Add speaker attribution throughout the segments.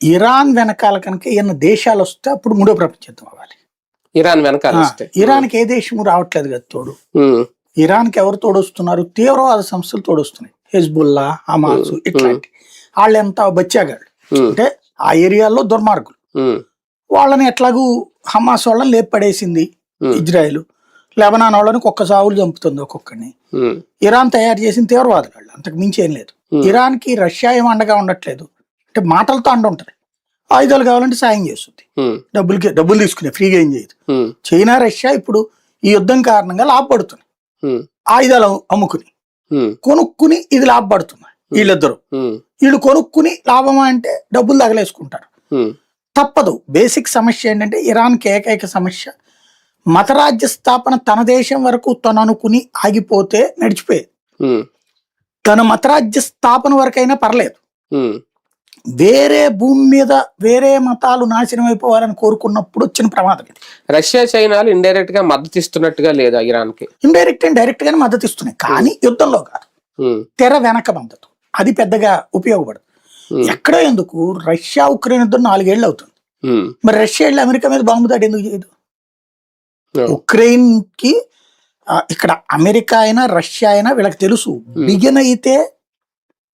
Speaker 1: Iran వెనకాల కనుక ఏమన్నా దేశాలు వస్తే అప్పుడు మూడో ప్రపంచ యుద్ధం అవ్వాలి.
Speaker 2: ఇరాన్ వెనకాల వస్తే
Speaker 1: ఇరాన్కి ఏ దేశము రావట్లేదు కదా తోడు. ఇరాన్కి ఎవరు తోడొస్తున్నారు? తీవ్రవాద సంస్థలు తోడొస్తున్నాయి. హెజ్బుల్లా, హమాస్ ఇట్లాంటి వాళ్ళు ఎంత బచ్చాగాళ్ళు అంటే ఆ ఏరియాలో దుర్మార్గులు. వాళ్ళని ఎట్లాగూ హమాస్ వాళ్ళని లేపడేసింది ఇజ్రాయెల్. లెబనాన్ వాళ్ళని ఒక్క సావులు చంపుతుంది ఒక్కొక్కడిని. ఇరాన్ తయారు చేసిన తీవ్రవాదులు వాళ్ళు, అంతకు మించి ఏం లేదు. ఇరాన్ కి రష్యా ఏం అండగా ఉండట్లేదు, అంటే మాటలతో అండ ఉంటది. ఆయుధాలు కావాలంటే సాయం చేస్తుంది, డబ్బులు తీసుకునే, ఫ్రీగా ఏం చేయదు. చైనా రష్యా ఇప్పుడు ఈ యుద్ధం కారణంగా లాభపడుతున్నాయి. ఆయుధాలు అమ్ముకుని కొనుక్కుని ఇది లాభపడుతున్నాయి వీళ్ళిద్దరు. వీళ్ళు కొనుక్కుని లాభమా అంటే డబ్బులు తగలేసుకుంటారు. తప్పదు. బేసిక్ సమస్య ఏంటంటే ఇరాన్కి ఏకైక సమస్య మతరాజ్య స్థాపన తన దేశం వరకు తను అనుకుని ఆగిపోతే నడిచిపోయేది. తన మతరాజ్య స్థాపన వరకైనా పర్లేదు, వేరే భూమి మీద వేరే మతాలు నాశనం అయిపోవాలని కోరుకున్నప్పుడు వచ్చిన ప్రమాదం ఇది.
Speaker 2: రష్యా చైనాలు ఇండైరెక్ట్ గా మద్దతు ఇస్తున్నట్టుగా లేదా ఇరాన్ కి?
Speaker 1: ఇండైరెక్ట్ అండ్ డైరెక్ట్ గానే మద్దతు ఇస్తున్నాయి, కానీ యుద్ధంలో కాదు, తెర వెనక మద్దతు. అది పెద్దగా ఉపయోగపడదు. ఎక్కడో ఎందుకు, రష్యా ఉక్రెయిన్ యుద్ధం 4 ఏళ్ళు అవుతుంది. మరి రష్యా వెళ్ళి అమెరికా మీద బాంబు దాడి ఎందుకు చేయదు? ఉక్రెయిన్ కి ఇక్కడ అమెరికా అయినా రష్యా అయినా వీళ్ళకి తెలుసు, బిగిన్ అయితే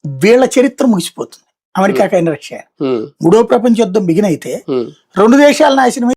Speaker 1: వీళ్ళ చరిత్ర ముగిసిపోతుంది. అమెరికాకైనా రష్యా. మూడో ప్రపంచ యుద్ధం బిగిన్ అయితే 2 దేశాల నాశనం